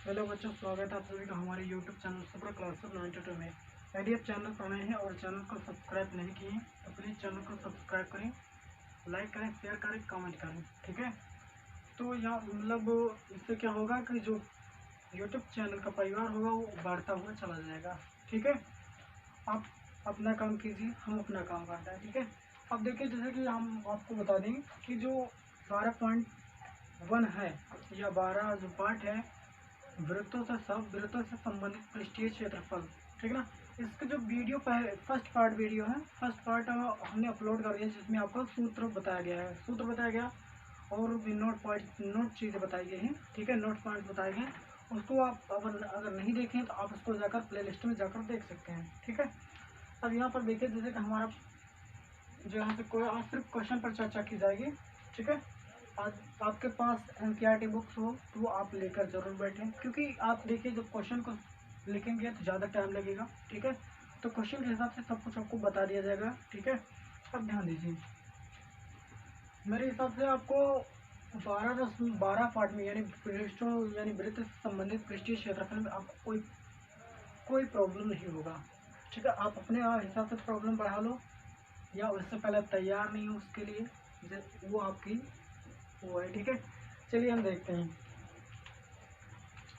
Hello बच्चों, स्वागत है आप सभी का हमारे यूट्यूब चैनल सुपर क्लास 92 में। यदि आप चैनल पर नए हैं और चैनल को सब्सक्राइब नहीं किए तो प्लीज़ चैनल को सब्सक्राइब करें, लाइक करें, शेयर करें, कमेंट करें। ठीक है, तो यहाँ इससे क्या होगा कि जो यूट्यूब चैनल का परिवार होगा वो बढ़ता हुआ चला जाएगा। ठीक है, आप अपना काम कीजिए, हम अपना काम करते हैं। ठीक है, अब देखिए जैसे कि हम आपको बता दें कि जो 12.1 है या 12 जो पार्ट है वृत्तों से संबंधित पृष्ठीय क्षेत्रफल। ठीक ना, इसका जो वीडियो पहले फर्स्ट पार्ट वीडियो है, फर्स्ट पार्ट हमने अपलोड कर दिया जिसमें आपको सूत्र बताया गया और भी नोट चीज़ें बताई गई हैं। ठीक है, नोट पॉइंट बताए गए, उसको आप अगर नहीं देखें तो आप उसको जाकर प्ले लिस्ट में जाकर देख सकते हैं। ठीक है, अब यहाँ पर देखिए जैसे कि हमारा जो यहाँ से कोई आज सिर्फ क्वेश्चन पर चर्चा की जाएगी। ठीक है, आज आपके पास एनसीईआरटी बुक्स हो तो वो आप लेकर जरूर बैठें, क्योंकि आप देखिए जब क्वेश्चन को लिखेंगे तो ज़्यादा टाइम लगेगा। ठीक है, तो क्वेश्चन के हिसाब से सब कुछ आपको बता दिया जाएगा। ठीक है, अब ध्यान दीजिए, मेरे हिसाब से आपको 12 पार्ट में यानी वृत्त से संबंधित पृष्ठीय क्षेत्रफल में आपको कोई प्रॉब्लम नहीं होगा। ठीक है, आप अपने हिसाब से प्रॉब्लम बढ़ा लो या उससे पहले तैयार नहीं हो उसके लिए, वो आपकी वो है। ठीक है, चलिए हम देखते हैं।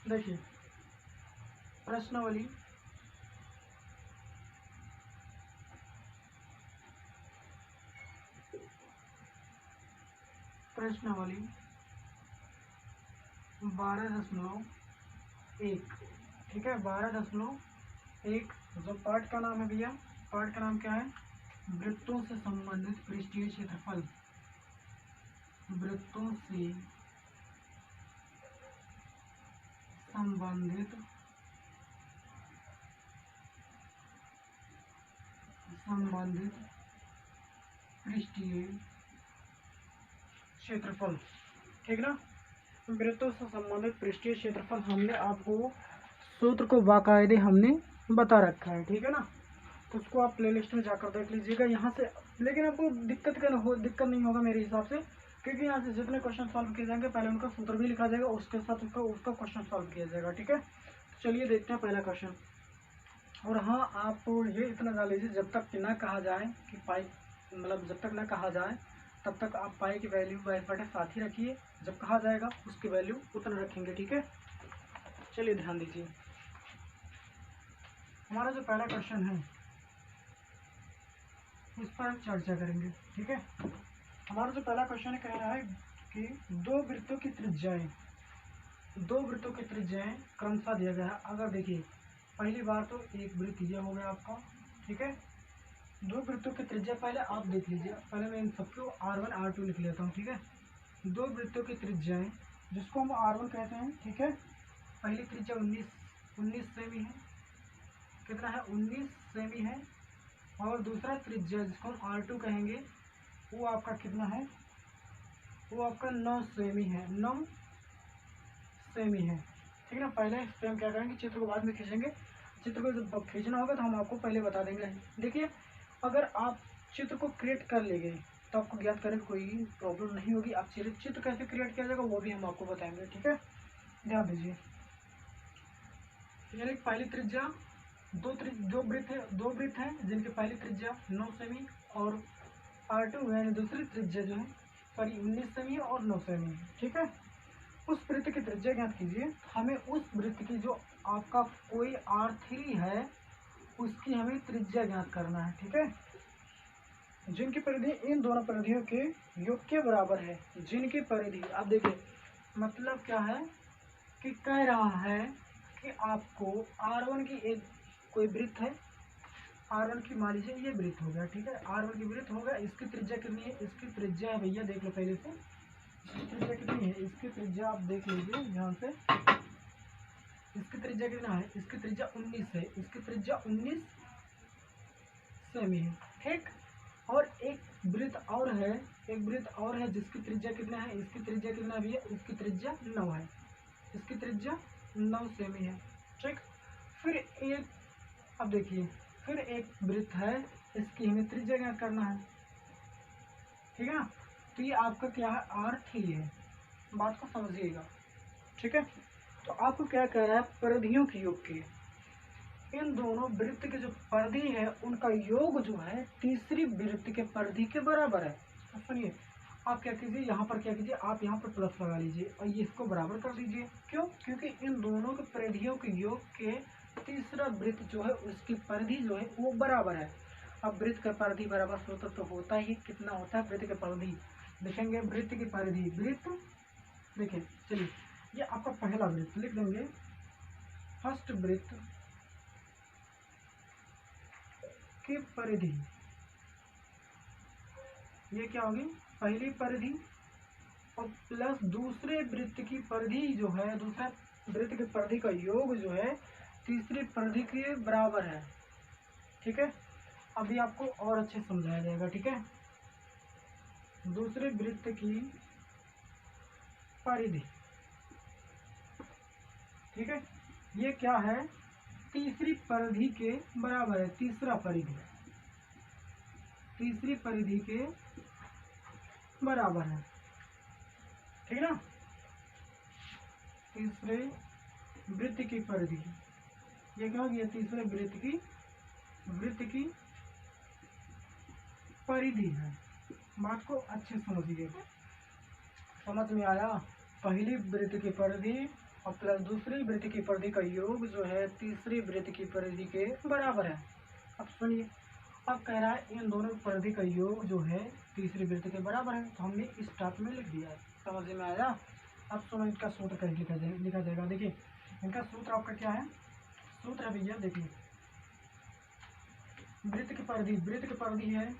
देखिए प्रश्नावली प्रश्नावली 12.1। ठीक है, 12.1 जो पाठ का नाम है भैया, पाठ का नाम क्या है? वृत्तों से संबंधित पृष्ठीय क्षेत्रफल। वृत्तों से संबंधित पृष्ठीय क्षेत्रफल। ठीक ना, वृत्तों से संबंधित पृष्ठीय क्षेत्रफल हमने आपको सूत्र को बाकायदे हमने बता रखा है। ठीक है ना, उसको आप प्लेलिस्ट में जाकर देख लीजिएगा यहाँ से। लेकिन आपको दिक्कत नहीं होगा मेरे हिसाब से, क्योंकि यहाँ से जितने क्वेश्चन सॉल्व किए जाएंगे पहले उनका सूत्र भी लिखा जाएगा, उसके साथ उसका क्वेश्चन सॉल्व किया जाएगा। ठीक है, चलिए देखते हैं पहला क्वेश्चन। और हाँ, आप ये इतना जान लीजिए, जब तक ना कहा जाए कि पाई जब तक ना कहा जाए तब तक आप पाई की वैल्यू 22/7 ही रखिए। जब कहा जाएगा उसकी वैल्यू उतना रखेंगे। ठीक है, चलिए ध्यान दीजिए, हमारा जो पहला क्वेश्चन है इस पर हम चर्चा करेंगे। ठीक है, हमारा जो पहला क्वेश्चन कह रहा है कि दो वृत्तों की त्रिज्याएं क्रमशः दिया गया है। अगर देखिए पहली बार तो एक वृत्त ये हो गया आपका। ठीक है, दो वृत्तों की त्रिज्या पहले आप देख लीजिए, पहले मैं इन सबको R1 R2 लिख लेता हूँ। ठीक है, दो वृत्तों की त्रिज्याएं जिसको हम R1 कहते हैं। ठीक है, पहली त्रिज्या 19 सेमी है। कितना है? 19 सेमी है। और दूसरा त्रिज्या जिसको हम R2 कहेंगे वो आपका कितना है? वो आपका 9 सेमी है। 9 सेमी है। ठीक है ना, पहले इस पर हम क्या करेंगे, चित्र को बाद में खींचेंगे। चित्र को जब खींचना होगा तो हम आपको पहले बता देंगे। देखिए, अगर आप चित्र को क्रिएट कर ले गए तो आपको ज्ञात करने की कोई प्रॉब्लम नहीं होगी। आप चित्र कैसे क्रिएट किया जाएगा वो भी हम आपको बताएंगे। ठीक है, ध्यान दीजिए, यानी पहली त्रिज्या दो वृत्त हैं जिनकी पहली त्रिज्या 9 सेमी और R2 यानी दूसरी त्रिज्या जो है 19 सेमी और 9 सेमी है। ठीक है, उस वृत्त की त्रिज्या ज्ञात कीजिए। हमें उस वृत्त की जो आपका कोई R3 है उसकी हमें त्रिज्या ज्ञात करना है। ठीक है, जिनकी परिधि इन दोनों परिधियों के योग के बराबर है। जिनकी परिधि, अब देखिए मतलब क्या है कि कह रहा है कि आपको R1 की एक कोई वृत्त है, R1 की मान लीजिए ये वृत्त हो गया। ठीक है, R1 की वृत्त हो गया, इसकी त्रिज्या कितनी है? इसकी त्रिज्या है भैया, देख लो पहले से, इसकी त्रिज्या कितनी है? इसकी त्रिज्या आप देख लीजिए ध्यान से, इसकी त्रिज्या कितना है? इसकी त्रिज्या 19 है। इसकी त्रिज्या 19 सेमी है। ठीक, और एक वृत्त और है जिसकी त्रिज्या कितना है? इसकी त्रिज्या कितना भी है? इसकी त्रिज्या 9 है। इसकी त्रिज्या 9 सेमी है। ठीक, फिर एक, अब देखिए फिर एक वृत्त है, इसकी हमें त्रिज्या ज्ञात करना है। ठीक है ना, तो ये आपका क्या है? R3 है। बात को समझिएगा। ठीक है, तो आपको क्या कह रहा है, परिधियों के योग के, इन दोनों वृत्त के जो परिधि है उनका योग जो है तीसरी वृत्त के परिधि के बराबर है। सुनिए, आप क्या कीजिए, यहाँ पर क्या कीजिए, आप यहाँ पर प्लस लगा लीजिए और ये इसको बराबर कर दीजिए। क्यों? क्योंकि इन दोनों के परिधियों के योग के तीसरा वृत्त जो है उसकी परिधि जो है वो बराबर है। अब वृत्त का परिधि बराबर होता तो होता ही कितना होता है, वृत्त की परिधि देखेंगे, वृत्त की परिधि, वृत्त देखिए, चलिए ये आपका पहला वृत्त लिख देंगे, फर्स्ट वृत्त की परिधि, ये क्या होगी, पहली परिधि, और प्लस दूसरे वृत्त की परिधि जो है, दूसरा वृत्त की परिधि का योग जो है तीसरी परिधि के बराबर है। ठीक है, अभी आपको और अच्छे समझाया जाएगा। ठीक है, दूसरे वृत्त की परिधि, ठीक है, ये क्या है, तीसरी परिधि के बराबर है, तीसरा परिधि, तीसरी परिधि के बराबर है। ठीक है ना, तीसरे वृत्त की परिधि, ये क्या होगी, तीसरे वृत्त की परिधि है। बात को अच्छे समझिए, समझ में आया, पहली वृत्त की परिधि और प्लस दूसरी वृत्त की परिधि का योग जो है तीसरी वृत्त की परिधि के बराबर है। अब सुनिए, अब कह रहा है इन दोनों परिधि का योग जो है तीसरी वृत्त के बराबर है, तो हमने इस टाइप में लिख दिया है। समझ में आया। अब सुनो, इनका सूत्र कैसे लिखा जाएगा। देखिए, इनका सूत्र आपका क्या है, सूत्र है भैया, देखिए, वृत्त की परिधि, वृत्त की परिधि है,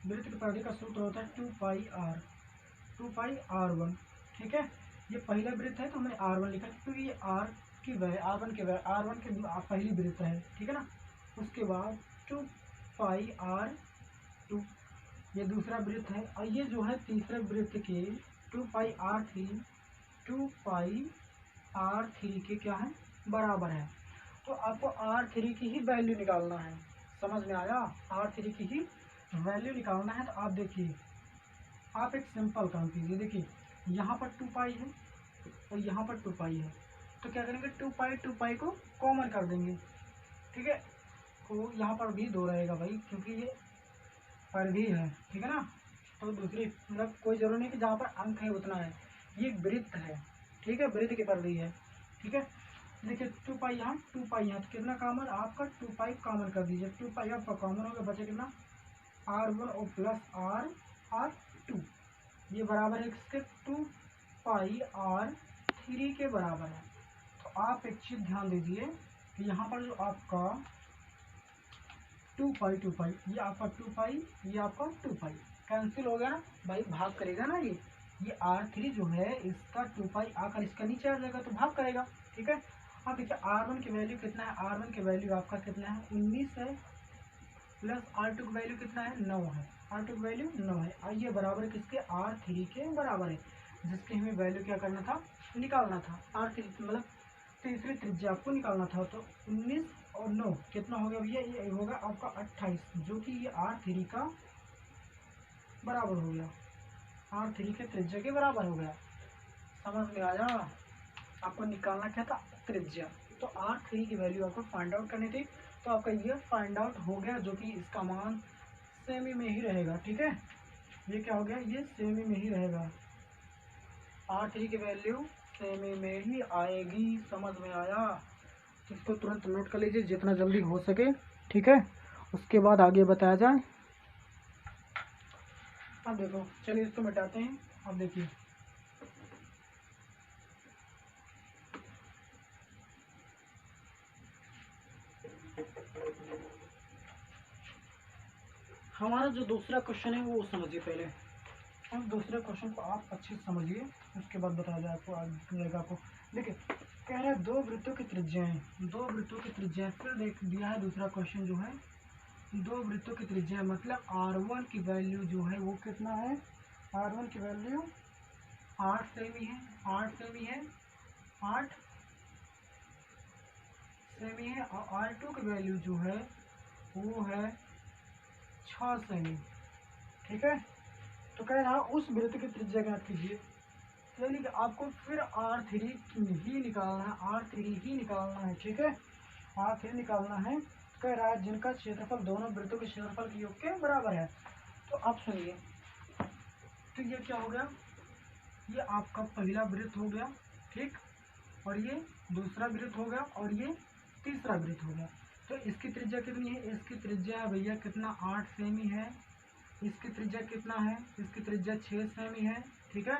वृत्त की परिधि का सूत्र होता है 2πr1। ठीक है, ये पहला वृत्त है तो हमने r1 लिखा क्योंकि ये r की वैल्यू r1 की पहली वृत्त है। ठीक है ना, उसके बाद 2πr2 ये दूसरा वृत्त है, और ये जो है तीसरे वृत्त के 2πr3 के क्या है, बराबर है। तो आपको r3 की ही वैल्यू निकालना है। समझ में आया, r3 की ही वैल्यू निकालना है। तो आप देखिए, आप एक सिंपल काम कीजिए, देखिए यहाँ पर 2π है और यहाँ पर 2π है, तो क्या करेंगे, 2π को कॉमन कर देंगे। ठीक है, तो यहाँ पर भी 2 रहेगा भाई, क्योंकि ये परिधि है। ठीक है ना, तो दूसरी मतलब कोई जरूरी नहीं कि जहाँ पर अंक है उतना है, ये वृत्त है। ठीक है, वृत्त की परिधि है। ठीक है, देखिए 2π यहाँ, 2π यहाँ, तो कितना कॉमन, आपका 2π कॉमन कर दीजिए, 2π आपका कॉमन हो गया, बचे कितना, r1 और प्लस r2, ये बराबर है इसके 2πr3 के बराबर है। तो आप एक चीज ध्यान दीजिए कि यहाँ पर जो आपका 2π ये आपका 2π, ये आपका 2π कैंसिल हो गया ना भाई, भाग करेगा ना, ये r3 जो है इसका 2π आकर इसका नीचे आ जाएगा तो भाग करेगा। ठीक है, अब देखिए r1 की वैल्यू कितना है, r1 की वैल्यू आपका कितना है, 19 है, प्लस r2 की वैल्यू कितना है, 9 है, r2 की वैल्यू 9 है, और ये बराबर किसके, r3 के बराबर है, जिसकी हमें वैल्यू क्या करना था, निकालना था, r3 मतलब तीसरी त्रिज्या आपको निकालना था। तो 19 और 9 कितना हो गया भैया, ये होगा आपका 28, जो कि ये r3 का बराबर हो गया, r3 के त्रिज्या के बराबर हो गया। समझ में आया, आपको निकालना क्या था, त्रिज्या। तो r3 की वैल्यू आपको फाइंड आउट करनी थी, तो आपका ये फाइंड आउट हो गया, जो कि इसका मान सेमी में ही रहेगा। ठीक है, ये क्या हो गया, ये सेमी में ही रहेगा, r3 की वैल्यू सेमी में ही आएगी। समझ में आया, इसको तुरंत नोट कर लीजिए जितना जल्दी हो सके। ठीक है, उसके बाद आगे बताया जाए। अब देखो, चलिए इसको मिटाते हैं। अब देखिए, हमारा जो दूसरा क्वेश्चन है वो समझिए पहले, और दूसरे क्वेश्चन को आप अच्छे से समझिए, उसके बाद बताया जाए आपको आगे आपको। देखिए, कह रहा है दो वृत्तों की त्रिज्याएं, दो वृत्तों की त्रिज्याएं, फिर देख दिया है दूसरा क्वेश्चन जो है, दो वृत्तों की त्रिज्याएं मतलब r1 की वैल्यू जो है वो कितना है, r1 की वैल्यू 8 सेमी है, 8 सेमी है, 8 सेमी है, और r2 की वैल्यू जो है वो है 6 सेमी। ठीक है, तो कह रहा उस वृत्त की त्रिज्या ज्ञात कीजिए। यानी कि आपको फिर R3 ही निकालना है, R3 ही निकालना है, ठीक है, R3 निकालना है। कह रहा है जिनका क्षेत्रफल दोनों वृत्तों के क्षेत्रफल के योग के बराबर है। तो आप सुनिए, तो ये क्या हो गया, ये आपका पहला वृत्त हो गया, ठीक, और ये दूसरा वृत्त हो गया, और ये तीसरा वृत्त हो गया। तो इसकी त्रिज्या कितनी है, इसकी त्रिज्या है भैया कितना, 8 सेमी है। इसकी त्रिज्या कितना है, इसकी त्रिज्या 6 सेमी है, ठीक है,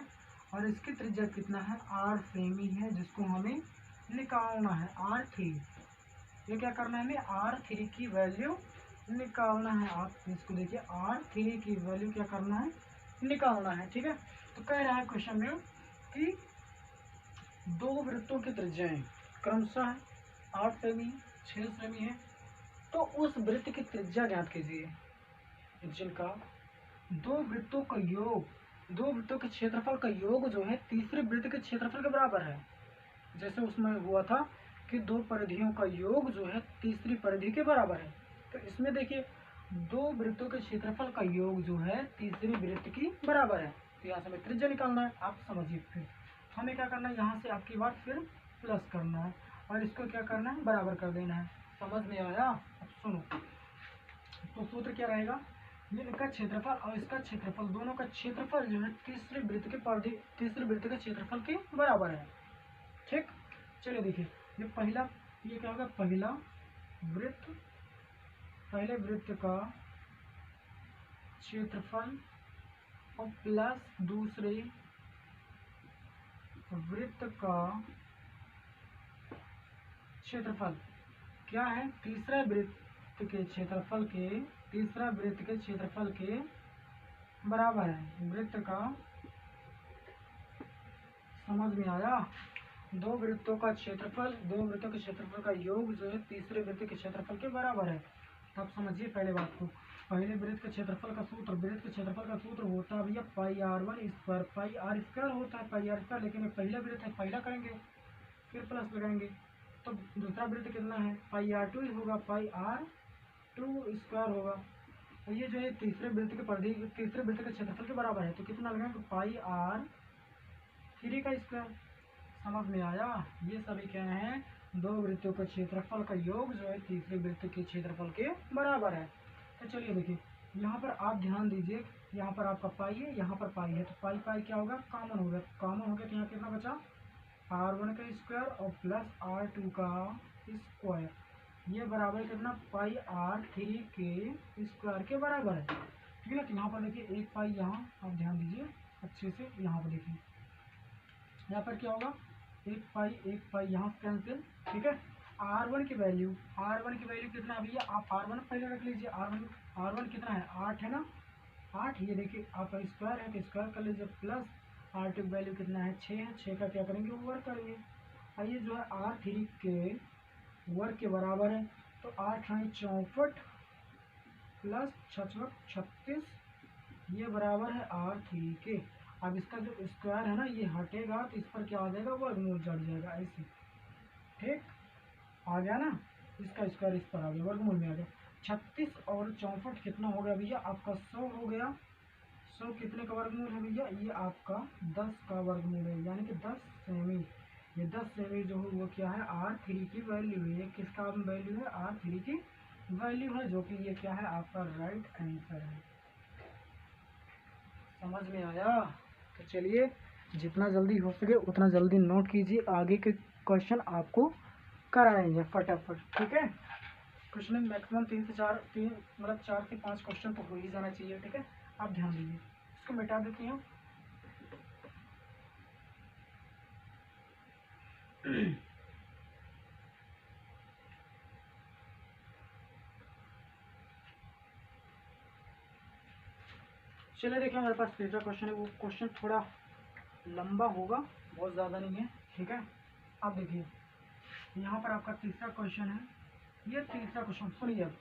और इसकी त्रिज्या कितना है, 8 सेमी है, जिसको हमें निकालना है R3। ये क्या करना है, हमें R3 की वैल्यू निकालना है। आप इसको देखिए, R3 की वैल्यू क्या करना है, निकालना है, ठीक है। तो कह रहा है क्वेश्चन में कि दो वृत्तों की त्रिज्याएं क्रमशः 8 सेमी 6 सेमी है, तो उस वृत्त की त्रिज्या ज्ञात कीजिए जिनका दो वृत्तों का योग, दो वृत्तों के क्षेत्रफल का योग जो है तीसरे वृत्त के क्षेत्रफल के बराबर है। जैसे उसमें हुआ था कि दो परिधियों का योग जो है तीसरी परिधि के बराबर है। तो इसमें देखिए, दो वृत्तों के क्षेत्रफल का योग जो है तीसरी वृत्त की बराबर है। तो यहाँ से हमें त्रिज्या निकालना है, आप समझिए। फिर हमें क्या करना है, यहाँ से आपकी बार फिर प्लस करना है और इसको क्या करना है, बराबर कर देना है। समझ में आया? अब सुनो, तो सूत्र क्या रहेगा, ये इनका क्षेत्रफल और इसका क्षेत्रफल, दोनों का क्षेत्रफल जो है तीसरे वृत्त के परिधि, तीसरे वृत्त के क्षेत्रफल के बराबर है, ठीक। चलिए देखिए, ये पहला, ये क्या होगा, पहला वृत्त, पहले वृत्त का क्षेत्रफल और प्लस दूसरे वृत्त का क्षेत्रफल क्या है, तीसरा वृत्त के क्षेत्रफल के, तीसरा वृत्त के क्षेत्रफल के बराबर है। वृत्त का, समझ में आया, दो वृत्तों का क्षेत्रफल, दो वृत्तों के क्षेत्रफल का योग जो है तीसरे वृत्त के क्षेत्रफल के बराबर है। तब समझिए पहले बात को, पहले वृत्त के क्षेत्रफल का सूत्र, वृत्त के क्षेत्रफल का सूत्र होता है भैया पाई R1 स्क्वायर, पाई R स्क्वायर होता है, पाई R स्क्वायर, लेकिन ये पहला वृत्त है, पहला करेंगे फिर प्लस लगाएंगे। तो दूसरा वृत्त कितना है, पाई R2 ही होगा, पाई R2 स्क्वायर होगा। और ये जो है तीसरे वृत्त के परिधि, तीसरे वृत्त के क्षेत्रफल के बराबर है, तो कितना लगाएंगे, पाई R3 का स्क्वायर। समझ में आया? ये सभी क्या हैं, दो वृत्तों का क्षेत्रफल का योग जो है तीसरे वृत्त के क्षेत्रफल के बराबर है। तो चलिए देखिए, यहाँ पर आप ध्यान दीजिए, यहाँ पर आपका पाई है, यहाँ पर पाई है, तो पाई पाई क्या होगा, कॉमन हो गया, कॉमन हो गया, तो यहाँ कितना बचा, R1 का स्क्वायर और प्लस R2 का स्क्वायर, ये बराबर कितना, पाई R3 के स्क्वायर के बराबर है, ठीक है ना। तो यहाँ पर देखिए एक पाई, यहाँ आप ध्यान दीजिए अच्छे से, यहाँ पर देखिए, यहाँ पर क्या होगा, एक पाई यहाँ कैंसिल, ठीक है। R1 की वैल्यू, R1 की वैल्यू कितना है भैया, आप R1 पहले रख लीजिए, R1 कितना है, 8 है ना, 8, ये देखिए आपका स्क्वायर है तो स्क्वायर कर लीजिए, प्लस R2 की वैल्यू कितना है, 6 है, 6 का क्या करेंगे, वर्ग करेंगे। और ये जो है R3 के वर्ग के बराबर है, तो 8 है 64 प्लस 6 36, ये बराबर है R3 के। अब इसका जो स्क्वायर है ना, ये हटेगा तो इस पर क्या आ जाएगा, वर्गमूल चढ़ जाएगा ऐसे, ठीक, आ गया ना, इसका स्क्वायर इस पर आ गया, वर्गमूल में आ गया। 36 और 64 कितना हो गया भैया, आपका 100 हो गया। 100 कितने का वर्गमूल है भैया, ये आपका 10 का वर्गमूल है, यानी कि 10 सेमी। ये 10 सेमी जो है वो क्या है, R3 की वैल्यू है। ये किसका वैल्यू है, R3 की वैल्यू है, जो कि ये क्या है, आपका राइट आंसर है। समझ में आया? तो चलिए, जितना जल्दी हो सके उतना जल्दी नोट कीजिए, आगे के क्वेश्चन आपको कराएंगे फटाफट, ठीक है। क्वेश्चन मैक्सिमम 3 से 4, मतलब 4 से 5 क्वेश्चन तो हो ही जाना चाहिए, ठीक है। आप ध्यान दीजिए, इसको मिटा देती हूँ। चलिए देखिए, हमारे पास तीसरा क्वेश्चन है, वो क्वेश्चन थोड़ा लंबा होगा, बहुत ज़्यादा नहीं है, ठीक है। अब देखिए, यहाँ पर आपका तीसरा क्वेश्चन है। ये तीसरा क्वेश्चन सुनिए, अब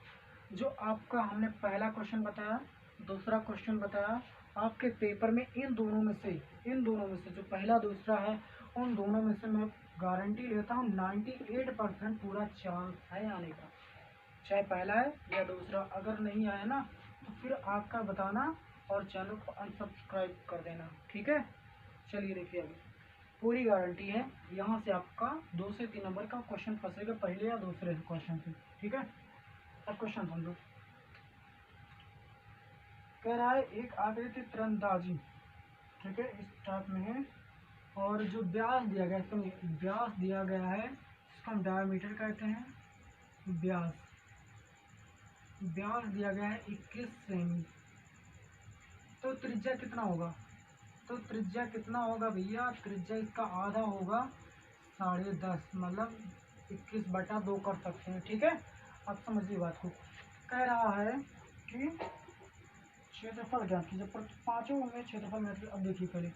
जो आपका हमने पहला क्वेश्चन बताया, दूसरा क्वेश्चन बताया, आपके पेपर में इन दोनों में से, जो पहला दूसरा है, उन दोनों में से मैं गारंटी लेता हूँ 98% पूरा चांस है आने का, चाहे पहला है या दूसरा। अगर नहीं आया ना तो फिर आपका बताना और चैनल को अनसब्सक्राइब कर देना, ठीक है। चलिए देखिए अभी पूरी गारंटी है। यहाँ से आपका 2 से 3 नंबर का क्वेश्चन फंसेगा, पहले या दूसरे क्वेश्चन से। ठीक है, अब क्वेश्चन समझो। कह रहा है एक आकृति तीरंदाजी, ठीक है, इस टाइप में है, और जो व्यास दिया गया है, तो व्यास दिया गया है, इसको हम डायमीटर कहते हैं। व्यास व्यास दिया गया है 21 सेमी। तो त्रिज्या कितना होगा? तो त्रिज्या कितना होगा भैया? त्रिज्या इसका आधा होगा 10.5, मतलब 21/2 कर सकते हैं। ठीक है, आप समझिए बात को। कह रहा है कि क्षेत्रफल ज्ञात कीजिए, पर पांचों में क्षेत्रफल मैट्रिक्स। अब देखिए, पहले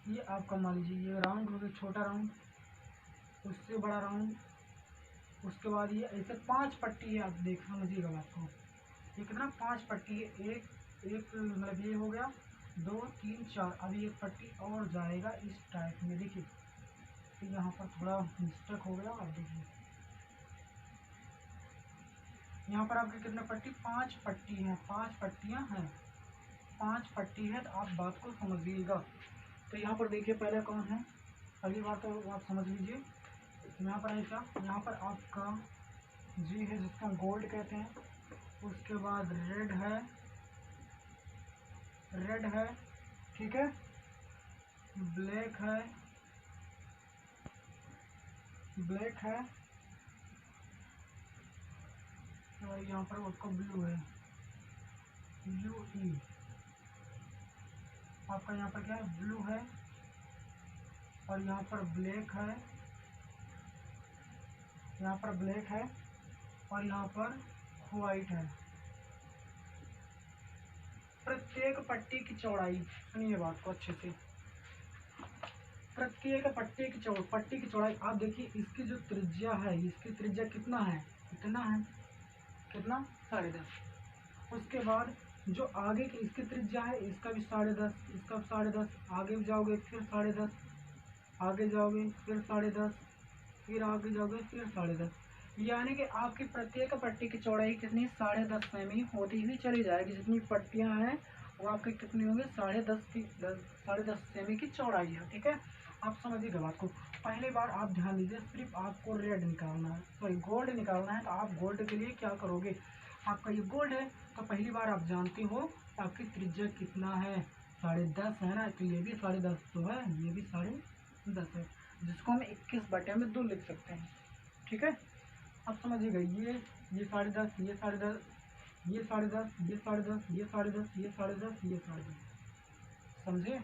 ये आपका मान लीजिए ये राउंड हो गया, छोटा राउंड, उससे बड़ा राउंड, उसके बाद ये ऐसे 5 पट्टी है। आप देख समझिएगा बात को, ये कितना 5 पट्टी है। एक मतलब ये हो गया 2 3 4, अभी एक पट्टी और जाएगा इस टाइप में। देखिए, तो यहाँ पर थोड़ा मिस्टेक हो गया। अब देखिए यहाँ पर आपके कितने पट्टी? 5 पट्टी हैं, 5 पट्टियाँ हैं, 5 पट्टी है। तो आप बात को समझिएगा। तो यहाँ पर देखिए पहले कौन है, पहली बात तो आप समझ लीजिए। यहाँ पर है क्या? यहाँ पर आपका जी है, जिसको हम गोल्ड कहते हैं। उसके बाद रेड है, ठीक है, ब्लैक है, और यहाँ पर आपका ब्लू है, ब्लू ई। आपका यहाँ पर क्या है? ब्लू है, और यहाँ पर ब्लैक है, यहाँ पर ब्लैक है, और यहाँ पर वाइट है। प्रत्येक पट्टी की चौड़ाई, सुनिए बात को अच्छे से, प्रत्येक पट्टी की चौड़ाई। आप देखिए इसकी जो त्रिज्या है, इसकी त्रिज्या कितना है? इतना है, कितना? 10.5। उसके बाद जो आगे की इसकी त्रिज्या है, इसका भी 10.5, इसका भी 10.5। आगे भी जाओगे फिर 10.5, आगे जाओगे फिर 10.5, फिर आगे जाओगे फिर 10.5। यानी कि आपकी प्रत्येक पट्टी की चौड़ाई कितनी? 10.5 सेमी होती हुई चली जाएगी। जितनी पट्टियां हैं वो आपकी कितनी होंगी? 10.5 सेमी की चौड़ाई है। ठीक है, आप समझिएगा बात को। पहली बार आप ध्यान दीजिए, सिर्फ आपको रेड निकालना है, सॉरी गोल्ड निकालना है। तो आप गोल्ड के लिए क्या करोगे? आपका ये गोल्ड है, तो पहली बार आप जानते हो आपकी त्रिज्या कितना है? 10.5 है ना, तो ये भी 10.5 तो है, ये भी 10.5 है, जिसको हम 21/2 लिख सकते हैं। ठीक है, अब समझिएगा, ये 10.5, ये 10.5, ये 10.5, ये 10.5, ये 10.5, ये 10.5, ये 10.5, समझे?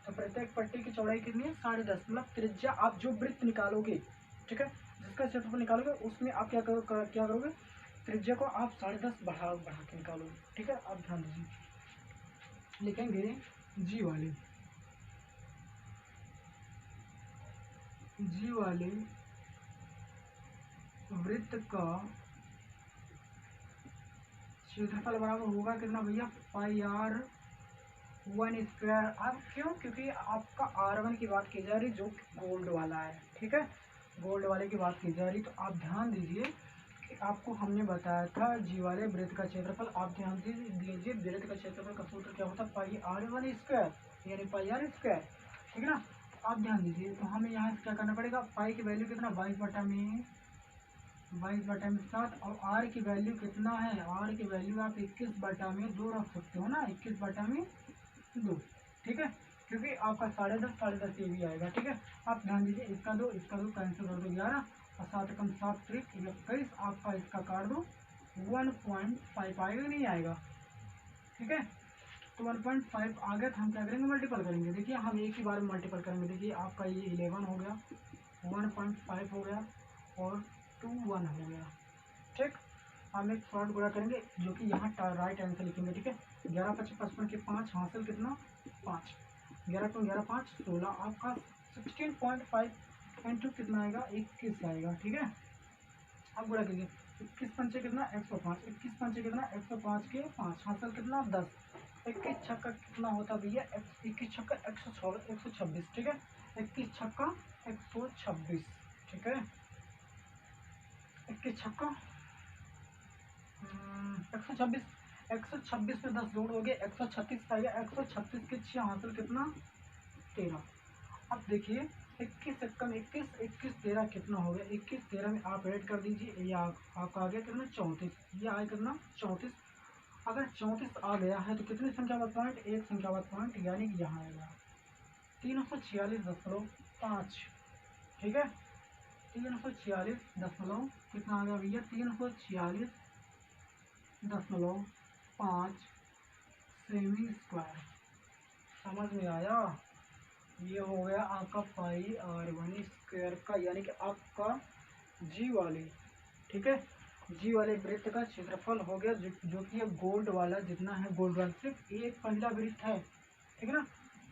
तो प्रत्येक पट्टी की चौड़ाई कितनी है? 10.5। मतलब त्रिज्या आप जो वृत्त निकालोगे, ठीक है, जिसका क्षेत्रफल निकालोगे, उसमें आप क्या करोगे? त्रिज्या को आप 10.5 बढ़ा के निकालोगे। ठीक है, आप ध्यान दीजिए, लिखेंगे जी वाले वृत्त का क्षेत्रफल बराबर होगा कितना भैया? πr1²। अब क्यों? क्योंकि आपका r1 की बात की जा रही, जो गोल्ड वाला है। ठीक है, गोल्ड वाले की बात की जा रही। तो आप ध्यान दीजिए कि आपको हमने बताया था जी वाले वृत्त का क्षेत्रफल। आप ध्यान दीजिए, वृत्त का क्षेत्रफल का सूत्र क्या होता है? πr1², यानी πr²। ठीक है ना, आप ध्यान दीजिए। तो हमें यहाँ से क्या करना पड़ेगा? पाई की वैल्यू कितना? 22/7। और आर की वैल्यू कितना है? आर की वैल्यू आप 21/2 रख सकते हो ना, 21/2। ठीक है, क्योंकि आपका 10.5 ये भी आएगा। ठीक है, आप ध्यान दीजिए, इसका दो कैंसिल कर दो, 11 और 7 कम 7 त्रिक 21। आपका इसका काट दो, 1.5 आएगा, नहीं आएगा? ठीक है, तो 1.5 आ गया, तो हम क्या करेंगे? मल्टीपल करेंगे। देखिए, हम एक ही बार में मल्टीपल करेंगे। देखिए, आपका ये 11 हो गया, 1.5 हो गया, और 2 1 हो गया। ठीक, हम एक शॉर्ट गुणा करेंगे, जो कि यहाँ राइट आंसर लिखेंगे। ठीक है, 11 × 5 = 55 के 5 हासिल कितना? 5। 11 × 11 = 5, 16। आपका 16.5 इंटू कितना आएगा? 21 आएगा। ठीक है, अब गुणा कीजिए, 21 पंचे कितना? 105। 21 पंचे कितना? 105 के 5 हासिल कितना? 10। 21 छक्का कितना होता भैया? 21 छक्का 126। ठीक है, 21 छक्का 126। ठीक है, 21 छक्का 126। 126 में 10 जोड़ हो गया, 136 आ गया। 136 के 6 हासिल कितना? 13। अब देखिए, 21 कम 21 21 13 कितना हो गया, 21 13 में आप ऐड कर दीजिए, ये आपका आ गया कितना 34, ये आया कितना 34। अगर 34 आ गया है तो कितनी संख्यावार पॉइंट, एक संख्यावार पॉइंट, यानी कि यहाँ आएगा 346.5। ठीक है, 346 कितना आ गया भैया, 346.5 सेमी स्क्वायर। समझ में आया, ये हो गया आपका पाई r1 स्क्वायर का, यानी कि आपका जी वाले, ठीक है, जी वाले वृत्त का क्षेत्रफल हो गया, जो कि है गोल्ड वाला, जितना है गोल्ड वाला, सिर्फ एक पहला वृत्त है, ठीक है ना,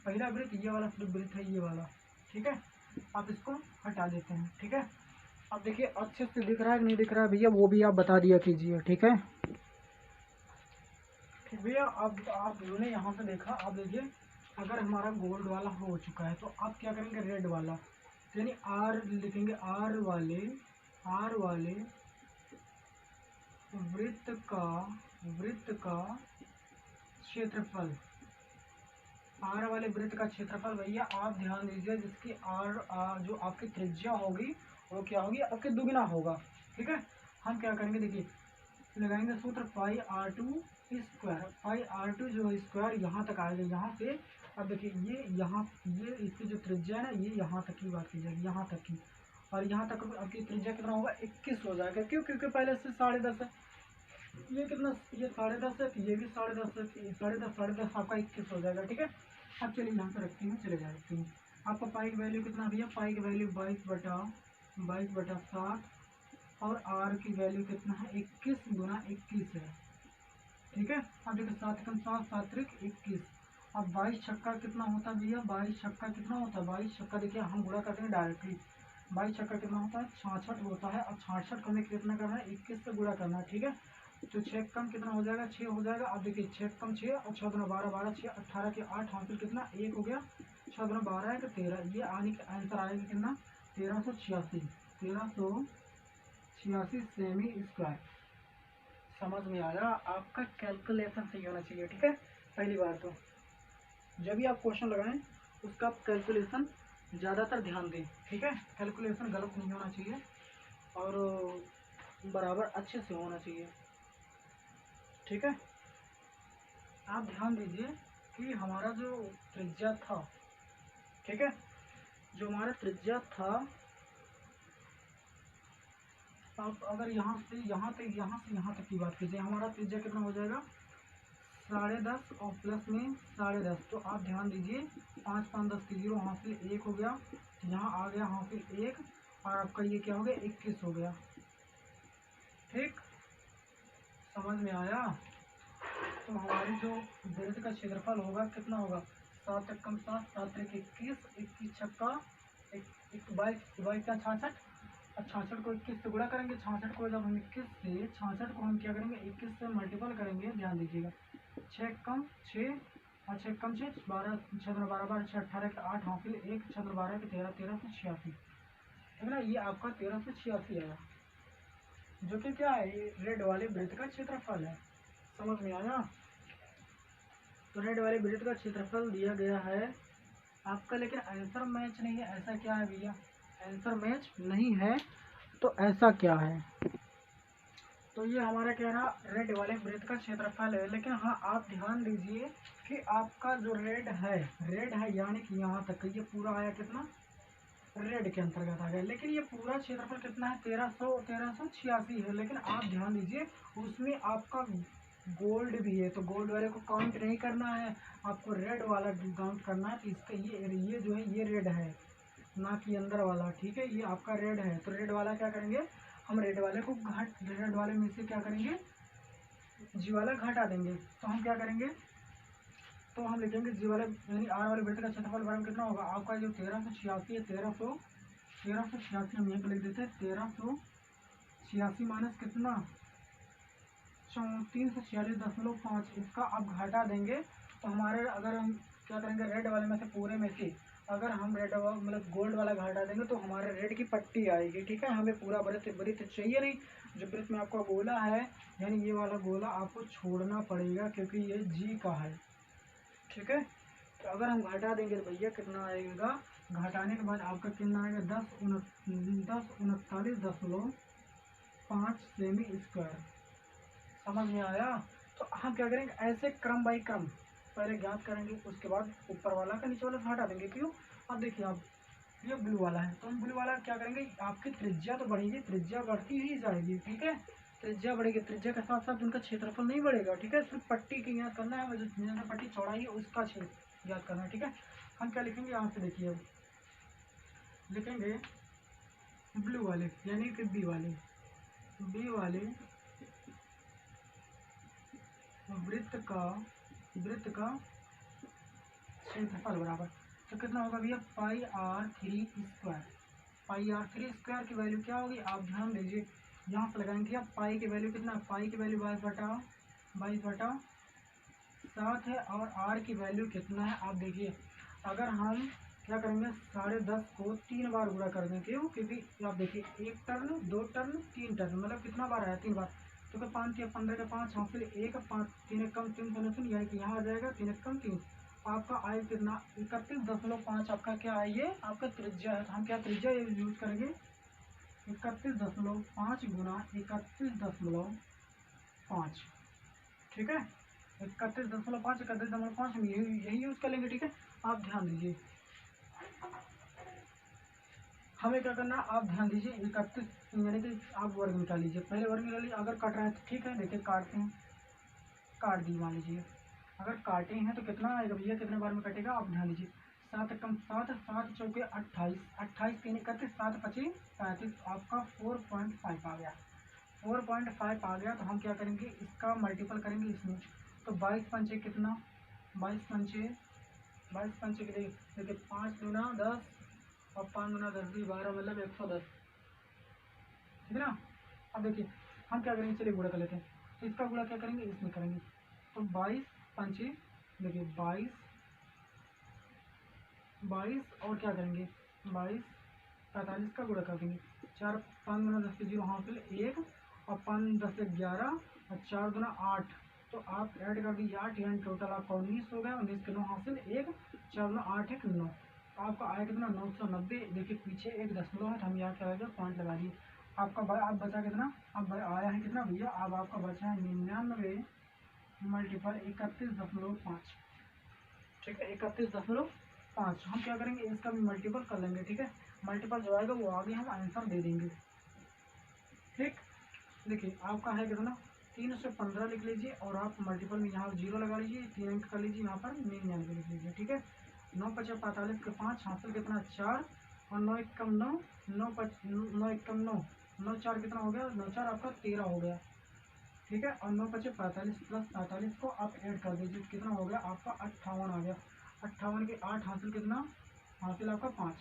पहला वृत्त ये वाला सिर्फ वृत्त है, ये वाला, ठीक है। आप इसको हटा देते हैं, ठीक है। अब देखिए अच्छे से दिख रहा है कि नहीं दिख रहा है भैया, वो भी आप बता दिया कीजिए, ठीक है। ठीक भैया, अब आप लोगों ने यहाँ से देखा, आप देखिए अगर हमारा गोल्ड वाला हो चुका है तो आप क्या करेंगे, रेड वाला, यानी आर लिखेंगे, आर वाले वृत्त का क्षेत्रफल, आर वाले वृत्त का क्षेत्रफल भैया आप ध्यान दीजिए, जिसकी आर जो आपकी त्रिज्या होगी वो क्या होगी, आपके दुगना होगा, ठीक है। हम क्या करेंगे, देखिए लगाएंगे सूत्र पाई r2 स्क्वायर, पाई r2 जो स्क्वायर यहाँ तक आएगा, यहाँ से। अब देखिए ये यहाँ, ये इसकी जो त्रिज्या है ना, ये यहाँ तक की बात की जाएगी, यहाँ तक की, और यहाँ तक आपकी त्रिज्या कितना होगा, 21 हो जाएगा, क्यों, क्योंकि पहले से 10.5 है, ये कितना, ये 10.5 है, ये भी 10.5 है, 10.5 आपका 21 हो जाएगा, ठीक है। अब चलिए यहाँ पे रखती हूँ, चले जाती हूँ। आपका पाई की वैल्यू कितना भैया, पाई की वैल्यू 22/7, और आर की वैल्यू कितना है, 21 गुना 21 है, ठीक है। अब देखो 7 कम 7 7 त्रिक 21। अब 22 छक्का कितना होता है भैया, 22 छक्का कितना होता है, 22 छक्का देखिए हम गुणा करते हैं डायरेक्टली, 22 छक्का कितना होता है, 66 होता है। अब 66 को हमें कितना करना है, 21 से गुणा करना है, ठीक है। तो 6 कम कितना हो जाएगा, 6 हो जाएगा। अब देखिए 6 कम 6 और 6 गुना 12 12 6 18 के 8 हासिल कितना 1 हो गया, 6 गुना 12 है तो 13, ये आने का आंसर आएगा कितना 1386 सेमी स्क्वायर। समझ में आया, आपका कैलकुलेशन सही होना चाहिए, ठीक है। पहली बार तो जब भी आप क्वेश्चन लगाएं उसका आप कैलकुलेशन ज़्यादातर ध्यान दें, ठीक है। कैलकुलेशन गलत नहीं होना चाहिए और बराबर अच्छे से होना चाहिए, ठीक है। आप ध्यान दीजिए कि हमारा जो त्रिज्या था, ठीक है, जो हमारा त्रिज्या था, आप अगर यहाँ से यहाँ तक की बात कीजिए, हमारा त्रिज्या कितना हो जाएगा 10.5 और प्लस में 10.5, तो आप ध्यान दीजिए 5 5 10 की 0 हासिल 1 हो गया, यहाँ आ गया हासिल 1, और आपका ये क्या हो गया 21 हो गया, ठीक। समझ में आया, तो हमारी जो वृत्त का क्षेत्रफल होगा कितना होगा, 7 एक कम 7 7 एक 21 21 छक्का 22 का 66, अब 66 को 21 से गुणा करेंगे, 66 को जब हम 21 से 66 को हम क्या करेंगे 21 से मल्टीपल करेंगे, ध्यान दीजिएगा 6 कम 6 और 6 कम 6 12 6 12 12 6 18 के 8 हासिल 1 6 12 के 13 1386, ठीक है ना। ये आपका 1386 आया, जो कि क्या है, ये रेड वाले वृत्त का क्षेत्रफल है। समझ में आया, तो रेड वाले वृत्त का क्षेत्रफल दिया गया है आपका, लेकिन आंसर मैच नहीं है, ऐसा क्या है भैया, आंसर मैच नहीं है, तो ऐसा क्या है, तो ये हमारा क्या रहा, रेड वाले वृत्त का क्षेत्रफल है। लेकिन हाँ आप ध्यान दीजिए कि आपका जो रेड है यानी कि यहाँ तक ये पूरा आया कितना, रेड के अंतर्गत आ गया, लेकिन ये पूरा क्षेत्रफल कितना है 1386 है। लेकिन आप ध्यान दीजिए उसमें आपका गोल्ड भी है, तो गोल्ड वाले को काउंट नहीं करना है, आपको रेड वाला काउंट करना है। तो इसका ये जो है ये रेड है, ना कि अंदर वाला, ठीक है, ये आपका रेड है। तो रेड वाला क्या करेंगे, हम रेड वाले को रेड वाले में से क्या करेंगे, जी वाला घटा देंगे। तो हम क्या करेंगे, तो हम लिखेंगे जी वाले यानी आर वाले वृत्त का क्षेत्रफल बराबर कितना होगा, आपका जो 1386 है, 1386 हम यहाँ पे लिख देते हैं, 1386 माइनस कितना 346.5, इसका आप घटा देंगे। तो हमारे अगर हम क्या करेंगे, रेड वाले में से पूरे में से अगर हम रेड मतलब गोल्ड वाला घटा देंगे तो हमारे रेड की पट्टी आएगी, ठीक है। हमें पूरा वृत्त चाहिए नहीं, जो वृत्त में आपका गोला है यानी ये वाला गोला आपको छोड़ना पड़ेगा, क्योंकि ये जी का है, ठीक है। तो अगर हम घटा देंगे तो भैया कितना आएगा, घटाने के बाद आपका कितना आएगा 10 39.5 सेमी स्क्वायर। समझ में आया? तो हम क्या करेंगे, ऐसे क्रम बाई क्रम पहले ज्ञात करेंगे, उसके बाद ऊपर वाला का नीचे वाला से हटा देंगे। क्यों? अब देखिए आप, ये ब्लू वाला है तो हम ब्लू वाला क्या करेंगे, आपकी त्रिज्या तो बढ़ेगी, त्रिज्या बढ़ती ही जाएगी, ठीक है। त्रिज्या बढ़ेगी, त्रिज्या के साथ साथ उनका क्षेत्रफल नहीं बढ़ेगा, ठीक है। सिर्फ पट्टी की ज्ञात करना है, जो निरंतर पट्टी चौड़ाई है उसका क्षेत्र ज्ञात करना है, ठीक है। हम क्या लिखेंगे यहाँ से, देखिए अब लिखेंगे ब्लू वाले यानी कि बी वाले वृत्त का क्षेत्रफल बराबर, तो कितना होगा भैया, पाई r3 स्क्वायर की वैल्यू क्या होगी, आप ध्यान दीजिए, यहाँ से लगाएंगे आप पाई की वैल्यू कितना, पाई की वैल्यू 22/7 है, और r की वैल्यू कितना है, आप देखिए। अगर हम क्या करेंगे, 10.5 को 3 बार गुणा कर दें, क्यों, क्योंकि आप देखिए 1 टर्न 2 टर्न 3 टर्न, मतलब कितना बार आया, 3 बार, तो क्या 5 या 15 का 5 हासिल 1, 5 3 कम 3 सुन यहाँ आ जाएगा 3 कम 3, आपका आयु कितना 31.5 आपका क्या है, ये आपका त्रिज्या है। तो हम क्या त्रिज्या यूज करेंगे, 31.5 गुना 31.5, ठीक है। 31.5 हम यही यूज कर लेंगे, ठीक है। आप ध्यान दीजिए, हमें क्या करना है, आप ध्यान दीजिए, 31 यानी कि आप वर्ग निकाल लीजिए, पहले वर्ग निकाल लीजिए, अगर कट रहा है तो ठीक है, देखिए काटते हैं, काट दी मान लीजिए, अगर काटे हैं तो कितना आएगा भैया, कितने बार में कटेगा, आप ध्यान दीजिए, 7 कम 7, 7 चौके 28, 28 3 31, 7 25 35, आपका 4.5 आ गया, 4.5 आ गया। तो हम क्या करेंगे, इसका मल्टीपल करेंगे इसमें, तो 22 पंचे कितना, 22 पंचे के लिए देखिए 5 गुना 10 और 5 गुना 10 भी 12, मतलब 110, ठीक है ना। अब देखिए हम क्या करेंगे, चलिए गुणा कर लेते हैं, तो इसका गुणा क्या करेंगे, इसमें करेंगे, तो 22 पंचे देखिए 22 और क्या करेंगे 22 45 का गुणा कर देंगे, 4 5 गुना 10 के 0 हासिल 1, और 5 10 से 11 और 4 गुना 8, तो आप ऐड कर दीजिए 8, यानी टोटल आपका 19 हो गया, 19 के 9 हासिल 1, 4 गुना 8 1 9, तो आपका आया कितना 990। देखिए पीछे एक दशमलव है, तो हम यहाँ क्या लगा पॉइंट लगा दिए, आपका आप बचा कितना, अब आया है कितना भैया, अब आपका बचा है 99 मल्टीपल 31.5, ठीक है, 31.5। हम क्या करेंगे, इसका भी मल्टीपल कर लेंगे, ठीक है, मल्टीपल जो आएगा वो आगे हम आंसर दे देंगे, ठीक। देखिए आपका है कितना, 3 से 15 लिख लीजिए, और आप मल्टीपल में यहाँ 0 लगा लीजिए, 3 अंक कर लीजिए, यहाँ पर 99 लिख लीजिए, ठीक है। 9 5 45 के 5 हासिल कितना 4, और 9 1 कम 9, 9 1 कम 9, 9 4 कितना हो गया, 9 4 आपका 13 हो गया, ठीक है। और 9 5 45 प्लस 45 को आप ऐड कर दीजिए, कितना हो गया आपका 58 आ गया, 58 के 8 हासिल कितना, हासिल आपका 5,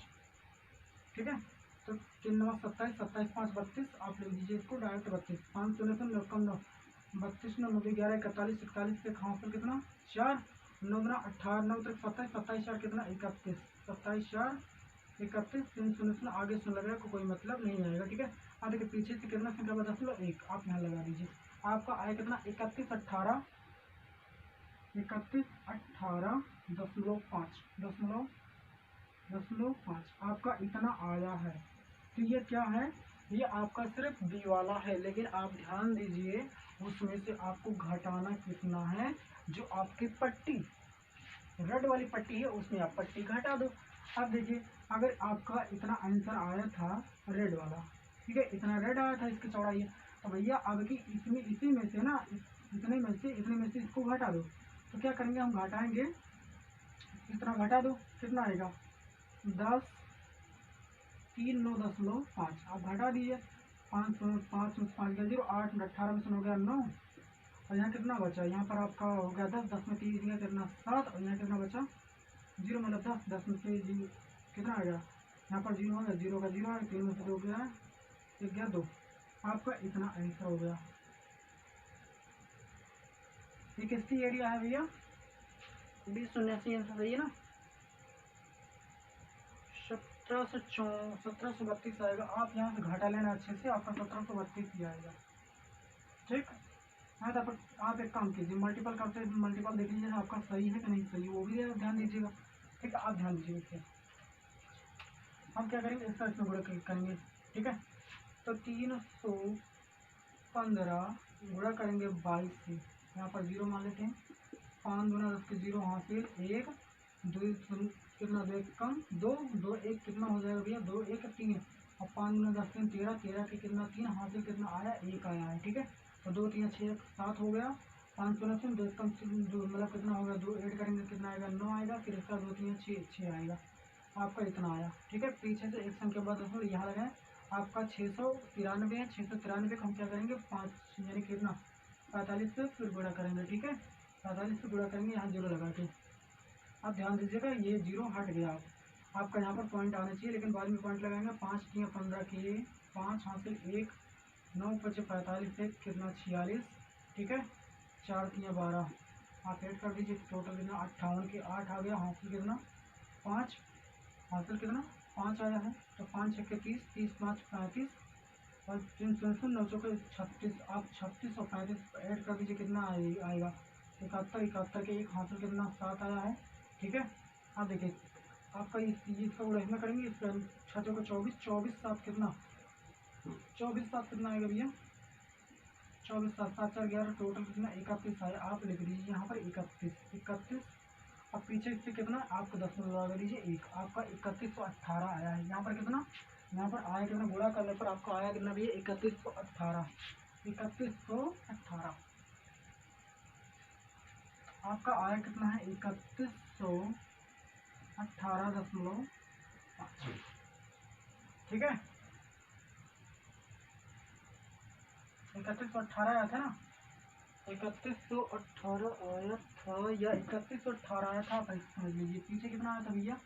ठीक है। तो 3 9 27, 27 5 32, आप लिख दीजिए इसको डायरेक्ट 32, 5 शून्य से 9 कम 9, 32 9 9 11 41, 41 के हासिल कितना 4, 9 गुना 18 9 तक 27, 27 4 कितना 31, 27 4 31, 3 शून्य से आगे सुन लगेगा को कोई मतलब नहीं आएगा, ठीक है। अब देखिए पीछे से कितना संख्या बता 1, आप यहाँ लगा दीजिए, आपका आया कितना 31 18 दशमलव 5 आपका इतना आया है। तो ये क्या है, ये आपका सिर्फ बी वाला है, लेकिन आप ध्यान दीजिए उसमें से आपको घटाना कितना है, जो आपकी पट्टी रेड वाली पट्टी है उसमें आप पट्टी घटा दो। अब देखिए अगर आपका इतना आंसर आया था रेड वाला, ठीक है, इतना रेड आया था इसकी चौड़ाई है, तो भैया अब की इसमें इसी में से ना इतने में से इसको घटा दो, तो क्या करेंगे हम घटाएंगे, इतना घटा दो कितना आएगा 10 3 9 दशमलव 5, आप घटा दीजिए 5 5 5 गया 0 8 18 में से हो गया 9, और यहाँ कितना बचा, यहाँ पर आपका हो गया 10 10 में 3 गया कितना 7, और यहाँ कितना बचा 0 मतलब 10 10 में से कितना आ गया, यहाँ पर 0 है 0 का 0 है, 3 में से 2 गया 1 गया 2, आपका इतना आंसर हो गया। ये किसकी एरिया है भैया, 2079 आंसर सही है ना, 1732 आएगा, आप यहाँ से घटा लेना अच्छे से, आपका 1732 ही आएगा, ठीक। हाँ तो आप एक काम कीजिए, मल्टीपल करते मल्टीपल देख लीजिए आपका सही है कि नहीं सही, वो भी ध्यान दीजिएगा, ठीक है। आप ध्यान दीजिए, हम क्या करेंगे, इसका इसमें गुणा करेंगे, ठीक है। तो 315 गुणा करेंगे 22 से, यहाँ पर 0 मान लेते हैं। 5 गुना 10 के 0 हासिल, 1 2 कितना, 2 1 कम 2 2 1 कितना हो जाएगा भैया, 2 1 3, और 5 गुना 10 3 13, 13 के कितना 3 हासिल, कितना आया 1 आया है, ठीक है। तो 2 3 6 7 हो गया, 5 गुना 3 2 कम 2 मतलब कितना होगा, 2 ऐड करेंगे कितना आएगा 9 आएगा, फिर इसका 2 3 6 आएगा, आपका इतना आया, ठीक है। पीछे से एक संख्या बाद दशमलव यहाँ लगाएं, आपका 693 है। 693 को हम क्या करेंगे 5 यानी कितना 45 से फिर गुणा करेंगे, ठीक है। 45 से गुणा करेंगे, यहाँ 0 लगा के। आप ध्यान दीजिएगा ये 0 हट गया, आपका यहाँ पर पॉइंट आना चाहिए, लेकिन बाद में पॉइंट लगाएंगे। 5 3 15 के 5 हासिल 1 9 5 45 से कितना 46, ठीक है। 4 3 12, आप ऐड कर दीजिए, टोटल कितना 58 के 8 आ गया, हासिल कितना 5, हासिल कितना 5 आया है। तो 5 6 के 30, 30 5 35, और 3 सुन 9 के 36, आप 36 और 35 ऐड कर दीजिए, कितना आएगा 71, 71 के 1 हासिल कितना 7 आया है, ठीक है। अब देखिए आपका इसका गुणा इसमें करेंगे, इस पर 6 को 24, 24 7 कितना 24 7 कितना आएगा भैया, 24 7 7 4 11, टोटल कितना 31 आया। आप लिख दीजिए यहाँ पर 31। अब पीछे से कितना आपको 10 में लगा दीजिए 1, आपका 3118 आया है। यहाँ पर कितना, यहाँ पर आया कितना, गुणा करने पर आपको आया कितना भैया 3118, 3118 आपका आया कितना है 3118.5, ठीक है। 3118 आया था ना, 3118 आया था, या 3118 आया था, आप समझ लीजिए। पीछे कितना आया था भैया,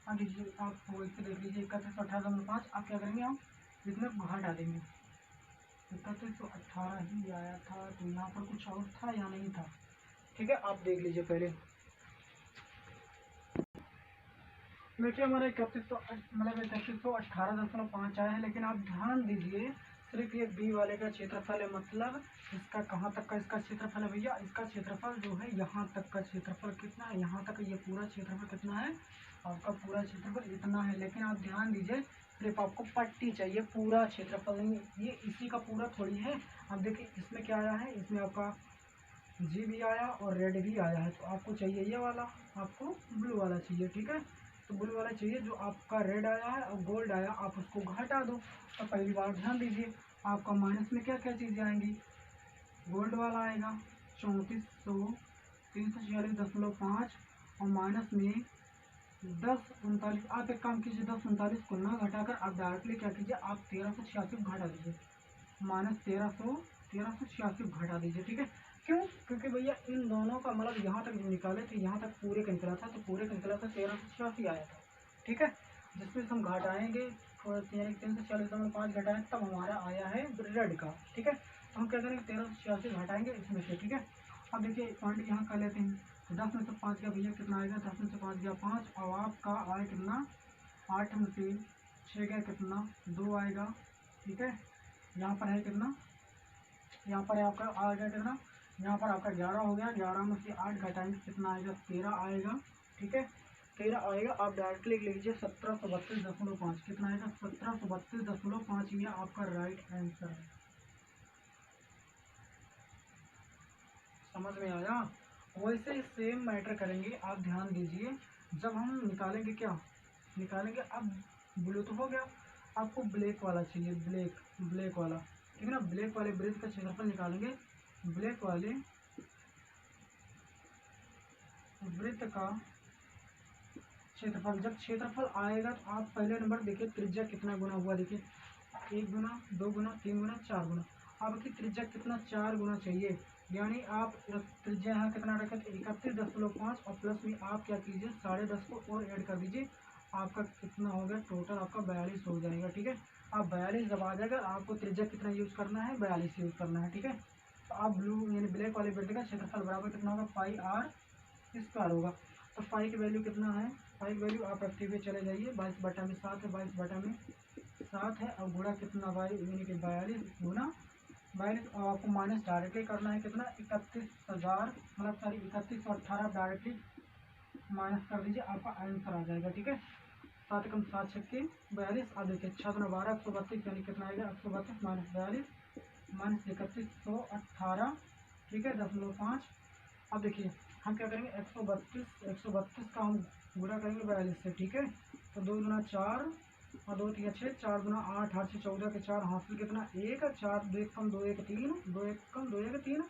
हाँ दीजिए, आप इससे देख लीजिए 3118.5, आप क्या करेंगे, हम इसमें घटा देंगे। 3118 ही आया था, तो यहाँ पर कुछ और था या नहीं था, ठीक है। आप देख लीजिए पहले, देखिए हमारा 3118.5 आया है, लेकिन आप ध्यान दीजिए सिर्फ ये बी वाले का क्षेत्रफल है, मतलब इसका कहाँ तक का इसका क्षेत्रफल है भैया, इसका क्षेत्रफल जो है यहाँ तक का क्षेत्रफल कितना है, यहाँ तक ये पूरा क्षेत्रफल कितना है, आपका पूरा क्षेत्रफल इतना है। लेकिन आप ध्यान दीजिए सिर्फ आपको पट्टी चाहिए, पूरा क्षेत्रफल नहीं, ये इसी का पूरा थोड़ी है। अब देखिए इसमें क्या आया है, इसमें आपका जी भी आया और रेड भी आया है, तो आपको चाहिए ये वाला, आपको ब्लू वाला चाहिए, ठीक है। तो ब्लू वाला चाहिए, जो आपका रेड आया है और गोल्ड आया, आप उसको घटा दो। तो पहली बार ध्यान दीजिए, आपका माइनस में क्या क्या चीज़ें आएंगी, गोल्ड वाला आएगा 34,346.5, और माइनस में 10 39, आप एक काम कीजिए 10 39 को ना घटाकर आप डायरेक्टली क्या कीजिए, आप 1386 घटा दीजिए, माइनस 1386 घटा दीजिए, ठीक है। क्यों, क्योंकि भैया इन दोनों का मतलब यहाँ तक जो निकाले थे, यहाँ तक पूरे का निकला था, तो पूरे का निकला था 1386 आया था, ठीक है। जिसमें हम घटाएंगे 346.5 घटाएं, तब हमारा आया है रेड का, ठीक है। तो हम क्या करेंगे 1386 घटाएंगे इसमें से, ठीक है। अब देखिए पॉइंट यहाँ कर लेते हैं, 10 में से 5 गया भैया, कितना आएगा, 10 में से 5 गया 5, और आपका आया कितना 8 में से 6 गया कितना 2 आएगा, ठीक है। यहाँ पर है कितना, यहाँ पर आपका आ गया कितना, यहाँ पर आपका 11 हो गया, 11 में से 8 घटाएंगे कितना आएगा 13 आएगा, ठीक है। 13 आएगा, आप डायरेक्टली लिख लीजिए 1732.5, कितना आएगा 1732.5, ये आपका राइट आंसर है। समझ में आया। वैसे ही सेम मैटर करेंगे, आप ध्यान दीजिए, जब हम निकालेंगे क्या निकालेंगे, अब ब्लू तो हो गया, आपको ब्लैक वाला चाहिए, ब्लैक वाला, ठीक है ना। ब्लैक वाले वृत्त का क्षेत्रफल निकालेंगे, ब्लैक वाले वृत्त का क्षेत्रफल, जब क्षेत्रफल आएगा तो आप पहले नंबर देखिए त्रिज्या कितना गुना हुआ, देखिए 1 गुना 2 गुना 3 गुना 4 गुना, आपकी त्रिज्या कितना 4 गुना चाहिए, यानी आप त्रिज्या यहाँ कितना रखें 31.5, और प्लस में आप क्या कीजिए 10.5 को और ऐड कर दीजिए, आपका कितना हो गया टोटल, आपका 42 हो जाएगा, ठीक है। आप 42 जब आ जाएगा, आपको त्रिज्या कितना यूज़ करना है 42 यूज़ करना है, ठीक है। तो आप ब्लू यानी ब्लैक वाले वृत्त का क्षेत्रफल बराबर कितना होगा पाई आर स्क्वायर होगा। तो पाई की वैल्यू कितना है, पाई की वैल्यू आप रखते हुए चले जाइए, 22/7 है, 22/7 है, और गुणा कितना यानी कि 42 गुना 42, और आपको माइनस डायरेक्टली करना है कितना 31,000, मतलब सॉरी 3118 डायरेक्टली माइनस कर दीजिए, आपका आंसर आ जाएगा, ठीक है। 7 एकम 7 छक्के 42। अब देखिए 6 दूना 12 132 यानी कितना आएगा 132 माइनस 42 माइनस 3118 ठीक है 0.5। अब देखिए हम क्या करेंगे 132 का हम गुणा करेंगे 42 से ठीक है। तो 2 दूना 4 और 2 3 6 4 दूना 8 8 से 14 के 4 हासिल कितना 1 4 2 1 कम 2 1 3 2 1 कम 2 1 3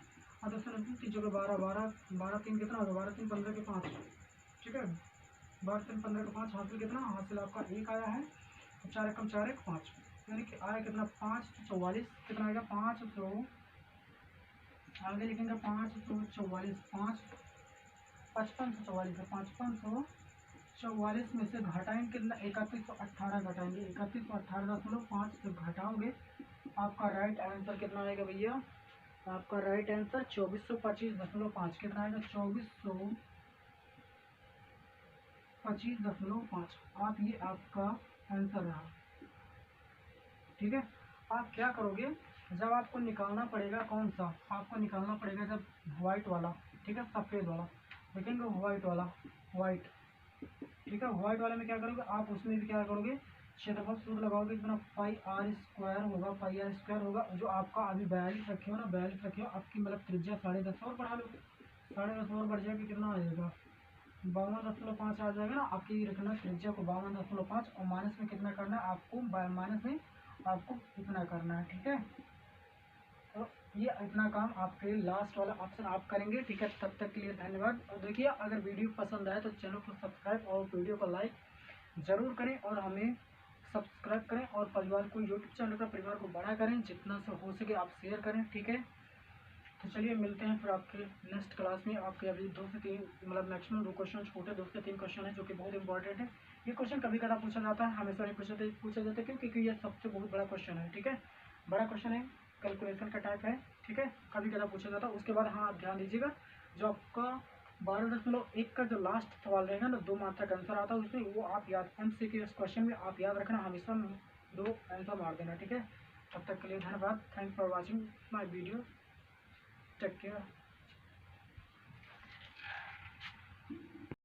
और 10 तीन जगह 12 12 12 3 कितना होगा 12 3 15 के 5 ठीक है 12 3 15 के 5 हासिल कितना हासिल आपका 1 आया है। तो 4 एकम 4 1 5 यानी कि आया कितना 544 कितना आएगा 500 आगे लिखेंगे 544 5 5544 5544 में से घटाएंगे कितना 3118 घटाएंगे 3118.5 से घटाओगे आपका राइट आंसर कितना आएगा भैया आपका राइट आंसर 2425.5 कितना आएगा 2425.5 आप ये आपका आंसर रहा ठीक है। आप क्या करोगे जब आपको निकालना पड़ेगा कौन सा आपको निकालना पड़ेगा जब व्हाइट वाला ठीक है सफ़ेद वाला देखेंगे व्हाइट वाला व्हाइट ठीक है व्हाइट वाले में क्या करोगे आप उसमें भी क्या करोगे क्षेत्रफल सूत्र लगाओगे कितना पाई आर स्क्वायर होगा जो आपका अभी 42 रखे हो ना 42 रखे हो आपकी मतलब त्रिज्या 10.5 और बढ़ा लो 10.5 और बढ़ जाएगी कितना आ जाएगा 52.5 आ जाएगा ना आपकी रखना त्रिज्या को 52.5 और माइनस में कितना करना है आपको माइनस में आपको इतना करना है ठीक है। तो ये इतना काम आपके लास्ट वाला ऑप्शन आप करेंगे ठीक है। तब तक के लिए धन्यवाद। और देखिए अगर वीडियो पसंद आए तो चैनल को सब्सक्राइब और वीडियो को लाइक ज़रूर करें और हमें सब्सक्राइब करें और परिवार को यूट्यूब चैनल का परिवार को बड़ा करें जितना से हो सके आप शेयर करें ठीक है। तो चलिए मिलते हैं फिर आपके नेक्स्ट क्लास में। आपके अभी 2 से 3 मतलब मैक्सिमम 2 क्वेश्चन छोटे 2 से 3 क्वेश्चन है जो कि बहुत इंपॉर्टेंट है। ये क्वेश्चन कभी कदा पूछा जाता है हमेशा नहीं पूछा जाता है क्योंकि ये सबसे बहुत बड़ा क्वेश्चन है ठीक है। बड़ा क्वेश्चन है कैलकुलेशन का टाइप है ठीक है कभी कदा पूछा जाता है। उसके बाद हाँ आप ध्यान दीजिएगा जो आपका 12.1 का जो लास्ट सवाल रहेगा ना 2 मात्रा का आंसर आता है उसमें वो आप याद MCQ क्वेश्चन में आप याद रखना हमेशा 2 आंसर मार देना ठीक है। तब तक के लिए धन्यवाद। Thanks for watching my video. Take care.